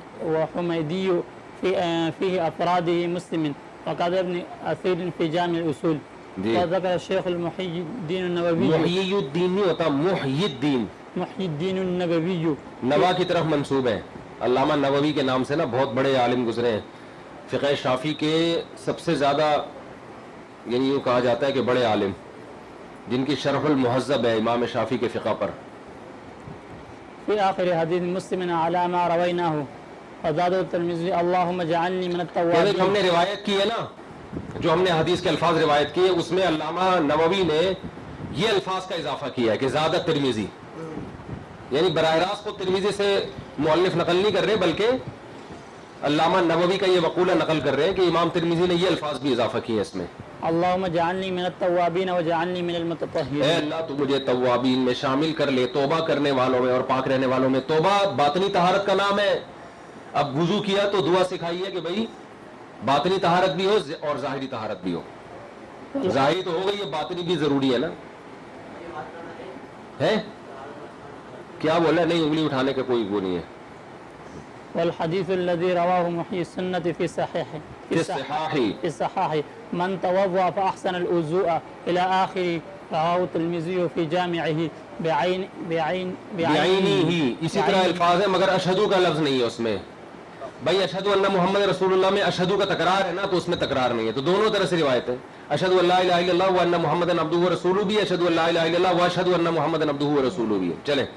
فيه أفراده مسلم، وقال ابن أثير في جامع الأصول. جی. وذكر الشيخ المحيي الدين النووي. محیی الدین نہیں ہوتا، محیی الدین، محيي الدين النووي. نوا کی طرف منسوب ہے. علامہ نووی کے نام سے نا بہت بڑے عالم گزرے ہیں، فقہ شافعی کے سب سے زیادہ، یعنی یوں کہا جاتا ہے کہ بڑے عالم، جن کی شرح المہذب ہے امام شافعی کے فقہ پر. في آخر حديث مسلم على ما رويناه وزاد الترمذي اللهم اجعلني من کہ ہم التوابين. نے روایت کی ہے نا، جو ہم نے حدیث کے الفاظ روایت کیے، اس میں علامہ نووی نے یہ الفاظ کا اضافہ کیا ہے کہ زیادہ ترمذی، یعنی براہ راست کو ترمذی سے مؤلف نقل نہیں کر رہے، بلکہ علامہ نووی کا یہ مقولہ نقل کر رہے ہیں کہ امام ترمذی نے یہ الفاظ بھی اضافہ کیے اس میں. اللهم اجعلني من التوابين واجعلني من اے المتطهرين. اللہ تو مجھے توابین میں شامل کر لے، توبہ کرنے والوں میں اور پاک رہنے والوں میں. توبہ باطنی طہارت کا نام ہے. اب وضو کیا تو دعا سکھائی ہے کہ بھائی باطنی طہارت بھی ہو اور ظاہری طہارت بھی ہو. ظاہری تو ہو گئی ہے، باطنی بھی ضروری ہے نا. ہے کیا بولا؟ نہیں، انگلی اٹھانے کا کوئی وہ نہیں ہے. والحديث الذي رواه محيي السنة في صحيحه في الصحاح. في الصحاح من توضأ فأحسن الوضوء إلى آخره رواه الترمذي في جامعه بعینی ہی. اسی طرح الفاظ ہے مگر اشہدو کا لفظ نہیں ہے اس میں. بھائی اشہدو ان محمد رسول اللہ میں اشہدو کا تکرار ہے نا، تو اس میں تکرار نہیں ہے. تو دونوں طرح سے روایت ہے. اشہدو ان لا الہ الا اللہ وان محمد عبدہ ورسولہ بھی، اشہدو ان لا الہ الا اللہ واشہدو ان محمد عبدہ ورسولہ بھی. چلیں.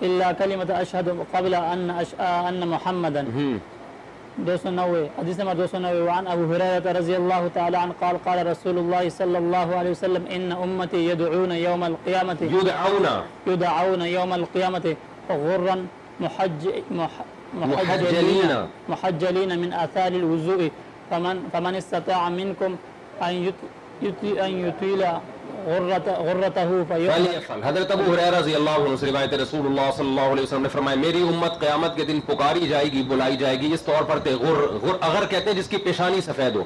إلا كلمة أشهد قبل أن محمدا. 290 حديث نمبر 290. وعن أبو هريرة رضي الله تعالى عنه قال قال رسول الله صلى الله عليه وسلم إن أمتي يدعون يوم القيامة يوم القيامة غرا محجلين من آثار الوضوء فمن استطاع منكم أن يطيل غرته فلیفعل. حضرت ابو ہریرہ رضی اللہ عنہ سے روایت رسول اللہ صلی اللہ علیہ وسلم نے فرمایا میری امت قیامت کے دن پکاری جائے گی، بلائی جائے گی اس طور پر کہ غر اگر کہتے ہیں جس کی پیشانی سفید ہو،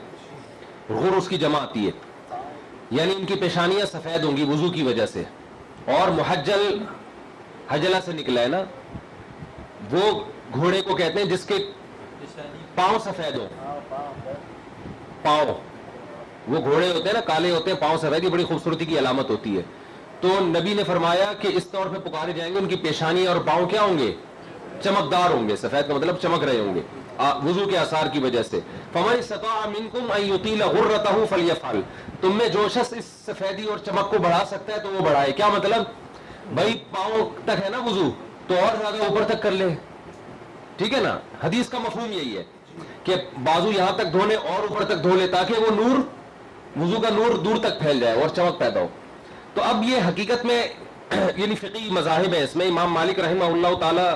غر اس کی جمع آتی ہے، یعنی ان کی پیشانیاں سفید ہوں گی وضو کی وجہ سے. اور محجل حجلہ سے نکلا ہے نا، وہ گھوڑے کو کہتے ہیں جس کے پاؤں سفید ہو. پاؤں، وہ گھوڑے ہوتے ہیں نا کالے ہوتے ہیں، پاؤں سفید، یہ بڑی خوبصورتی کی علامت ہوتی ہے. تو نبی نے فرمایا کہ اس طور پہ پکارے جائیں گے ان کی پیشانی اور پاؤں کیا ہوں گے؟ چمکدار ہوں گے. سفید کا مطلب چمک رہے ہوں گے وضو کے آثار کی وجہ سے. فمن استطاع منکم ان یطیل غرته فلیفعل. تم میں جو شخص اس سفیدی اور چمک کو بڑھا سکتا ہے تو وہ بڑھائے. کیا مطلب؟ بھائی پاؤں تک ہے نا وضو، تو اور زیادہ اوپر تک کر لے. ٹھیک ہے نا؟ حدیث کا مفہوم یہی ہے کہ بازو یہاں تک دھونے اور اوپر تک دھو لے تاکہ وہ نور، وضو کا نور دور تک پھیل جائے اور چمک پیدا ہو. تو اب یہ حقیقت میں یعنی فقہی مذاہب ہیں. اس میں امام مالک رحمہ اللہ تعالی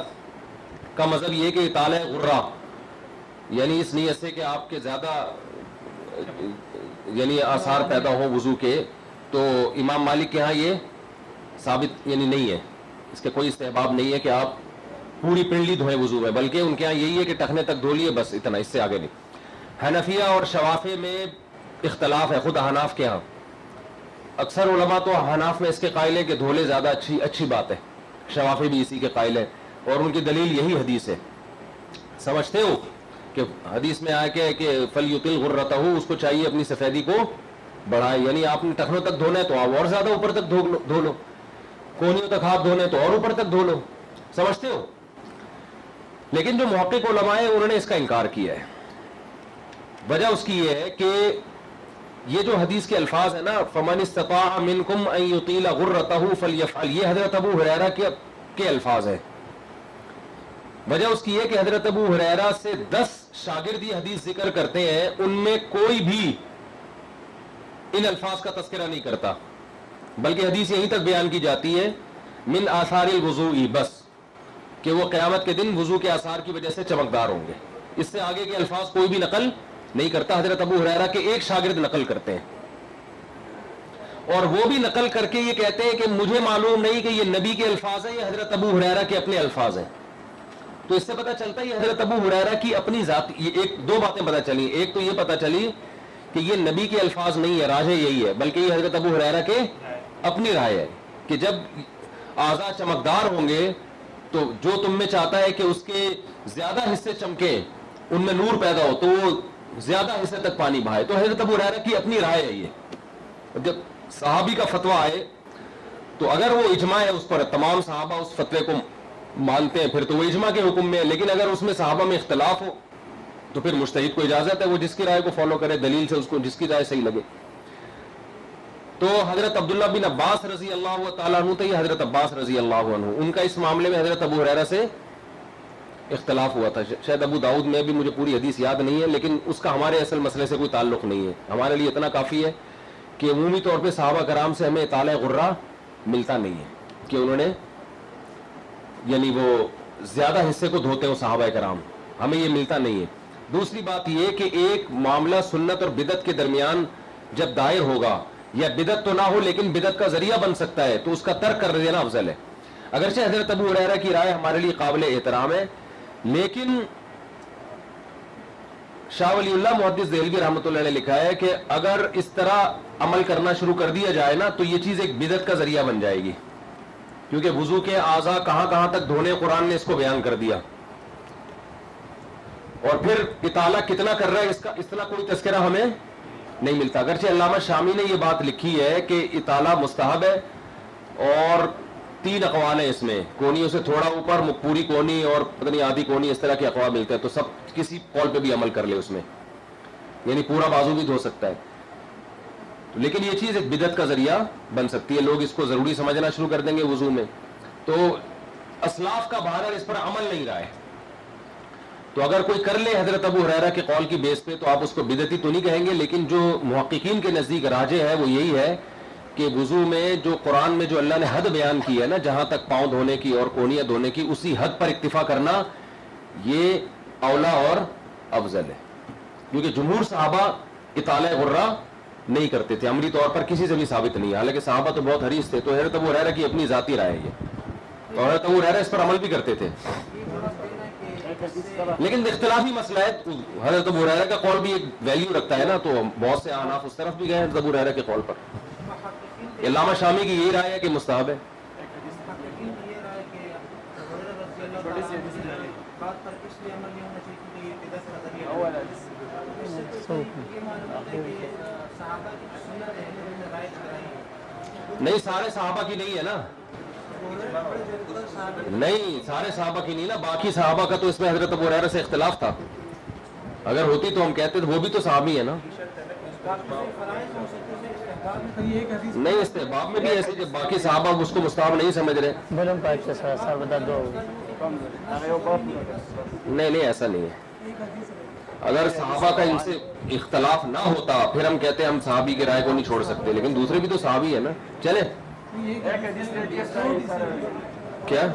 کا مذہب یہ کہ اطالہ غرہ، یعنی اس نیت سے کہ آپ کے زیادہ یعنی آثار پیدا ہوں وضو کے، تو امام مالک کے ہاں یہ ثابت یعنی نہیں ہے، اس کے کوئی استحباب نہیں ہے کہ آپ پوری پنڈلی دھوئیں وضو میں، بلکہ ان کے ہاں یہی ہے کہ ٹخنے تک دھو لیے بس، اتنا، اس سے آگے نہیں. حنفیہ اور شوافی میں اختلاف ہے. خود حناف کے ہاں اکثر علماء تو حناف میں اس کے قائل ہے کہ دھولے زیادہ اچھی بات ہے. شوافی بھی اسی کے قائل ہے اور ان کی دلیل یہی حدیث ہے. سمجھتے ہو کہ حدیث میں آیا کہ فلیطل غرتہ، اس کو چاہیے اپنی سفیدی کو بڑھائے، یعنی آپ نے ٹخنوں تک دھونا ہے تو آپ اور زیادہ اوپر تک دھو لو، کونیوں تک ہاتھ دھونے تو اور اوپر تک دھو لو. سمجھتے ہو؟ لیکن جو محقق علماء ہیں انہوں نے اس کا انکار کیا ہے. وجہ اس کی یہ ہے کہ یہ جو حدیث کے الفاظ ہیں نا، فمن استطاع منکم ان یطیل غرتہ فلیفعل، یہ حضرت ابو ہریرہ کے الفاظ ہیں. وجہ اس کی یہ کہ حضرت ابو ہریرہ سے 10 شاگرد یہ حدیث ذکر کرتے ہیں، ان میں کوئی بھی ان الفاظ کا تذکرہ نہیں کرتا، بلکہ حدیث یہیں تک بیان کی جاتی ہے من آثار الوضوء، بس کہ وہ قیامت کے دن وضو کے آثار کی وجہ سے چمکدار ہوں گے. اس سے آگے کے الفاظ کوئی بھی نقل نہیں کرتا. حضرت ابو ہریرہ کے ایک شاگرد نقل کرتے ہیں، اور وہ بھی نقل کر کے یہ کہتے ہیں کہ مجھے معلوم نہیں کہ یہ نبی کے الفاظ ہیں یا حضرت ابو ہریرہ کے اپنے الفاظ ہیں. تو اس سے پتہ چلتا ہے یہ حضرت ابو ہریرہ کی اپنی ذات، یہ ایک دو باتیں پتہ چلی. ایک تو یہ پتہ چلی کہ یہ نبی کے الفاظ نہیں ہے، راجح یہی ہے، بلکہ یہ حضرت ابو ہریرہ کے اپنی رائے ہے کہ جب اعضاء چمکدار ہوں گے تو جو تم میں چاہتا ہے کہ اس کے زیادہ حصے چمکیں، ان میں نور پیدا ہو، تو وہ زیادہ حصے تک پانی بہائے. تو حضرت ابو ہریرہ کی اپنی رائے ہے یہ. جب صحابی کا فتویٰ آئے تو اگر وہ اجماع ہے اس پر، تمام صحابہ اس فتوے کو مانتے ہیں، پھر تو وہ اجماع کے حکم میں ہے. لیکن اگر اس میں صحابہ میں اختلاف ہو تو پھر مجتہد کو اجازت ہے وہ جس کی رائے کو فالو کرے، دلیل سے اس کو جس کی رائے صحیح لگے. تو حضرت عبداللہ بن عباس رضی اللہ تعالیٰ عنہ تھے، حضرت عباس رضی اللہ عنہ، ان کا اس معاملے میں حضرت ابو ہریرہ سے اختلاف ہوا تھا. شاید ابو داؤد میں بھی، مجھے پوری حدیث یاد نہیں ہے، لیکن اس کا ہمارے اصل مسئلے سے کوئی تعلق نہیں ہے. ہمارے لیے اتنا کافی ہے کہ عمومی طور پہ صحابہ کرام سے ہمیں اطالع غرہ ملتا نہیں ہے کہ انہوں نے یعنی وہ زیادہ حصے کو دھوتے ہوں صحابہ کرام، ہمیں یہ ملتا نہیں ہے. دوسری بات یہ کہ ایک معاملہ سنت اور بدعت کے درمیان جب دائر ہوگا، یا بدعت تو نہ ہو لیکن بدعت کا ذریعہ بن سکتا ہے، تو اس کا ترک کر دینا افضل ہے. اگرچہ حضرت ابو ہریرہ کی رائے ہمارے لیے قابل احترام ہے، لیکن شاہ ولی اللہ محدث دہلوی رحمۃ اللہ علیہ لکھا ہے کہ اگر اس طرح عمل کرنا شروع کر دیا جائے نا تو یہ چیز ایک بدعت کا ذریعہ بن جائے گی، کیونکہ وضو کے اعضاء کہاں کہاں تک دھونے قرآن نے اس کو بیان کر دیا، اور پھر اطالہ کتنا کر رہا ہے اس طرح کوئی تذکرہ ہمیں نہیں ملتا. اگرچہ علامہ شامی نے یہ بات لکھی ہے کہ اطالہ مستحب ہے، اور 3 اقوال ہیں اس میں، کونیوں سے تھوڑا اوپر، پوری کونی اور پتہ نہیں آدھی کونی، اس طرح کے اقوال ملتے ہیں. تو سب کسی قول پہ بھی عمل کر لے اس میں، یعنی پورا بازو بھی دھو سکتا ہے. لیکن یہ چیز ایک بدعت کا ذریعہ بن سکتی ہے، لوگ اس کو ضروری سمجھنا شروع کر دیں گے وضو میں. تو اسلاف کا بہرحال اس پر عمل نہیں رہا ہے. تو اگر کوئی کر لے حضرت ابو ہریرہ کے قول کی بیس پہ تو آپ اس کو بدعتی تو نہیں کہیں گے، لیکن جو محققین کے نزدیک راجح ہے وہ یہی ہے کہ وضو میں جو قرآن میں جو اللہ نے حد بیان کی ہے نا، جہاں تک پاؤں دھونے کی اور کونیاں دھونے کی، اسی حد پر اکتفا کرنا یہ اولا اور افضل ہے. کیونکہ جمہور صحابہ اطالع غرہ نہیں کرتے تھے، عملی طور پر کسی سے بھی ثابت نہیں ہے، حالانکہ صحابہ تو بہت حریص تھے. تو حضرت ابو ہریرہ کی اپنی ذاتی رائے ہے یہ، اور حضرت ابو ہریرہ اس پر عمل بھی کرتے تھے. لیکن اختلافی مسئلہ ہے، حضرت ابو ہریرہ کا قول بھی ایک ویلیو رکھتا ہے نا، تو بہت سے احناف اس طرف بھی گئے حضرت ابو ہریرہ کے قول پر. علامہ شامی کی یہی رائے ہے کہ مستحب ہے. نہیں سارے صحابہ کی نہیں ہے نا، نہیں سارے صحابہ کی نہیں نا، باقی صحابہ کا تو اس میں حضرت ابو ہریرہ سے اختلاف تھا. اگر ہوتی تو ہم کہتے تھے وہ بھی تو صحابی ہے نا. نہیں استحباب میں بھی ایسے کہ باقی صحابہ اس کو مستحب نہیں سمجھ رہے. نہیں ایسا نہیں ہے. اگر صحابہ کا ان سے اختلاف نہ ہوتا پھر ہم کہتے ہیں ہم صحابی کی رائے کو نہیں چھوڑ سکتے، لیکن دوسرے بھی تو صحابی ہے نا. چلے کیا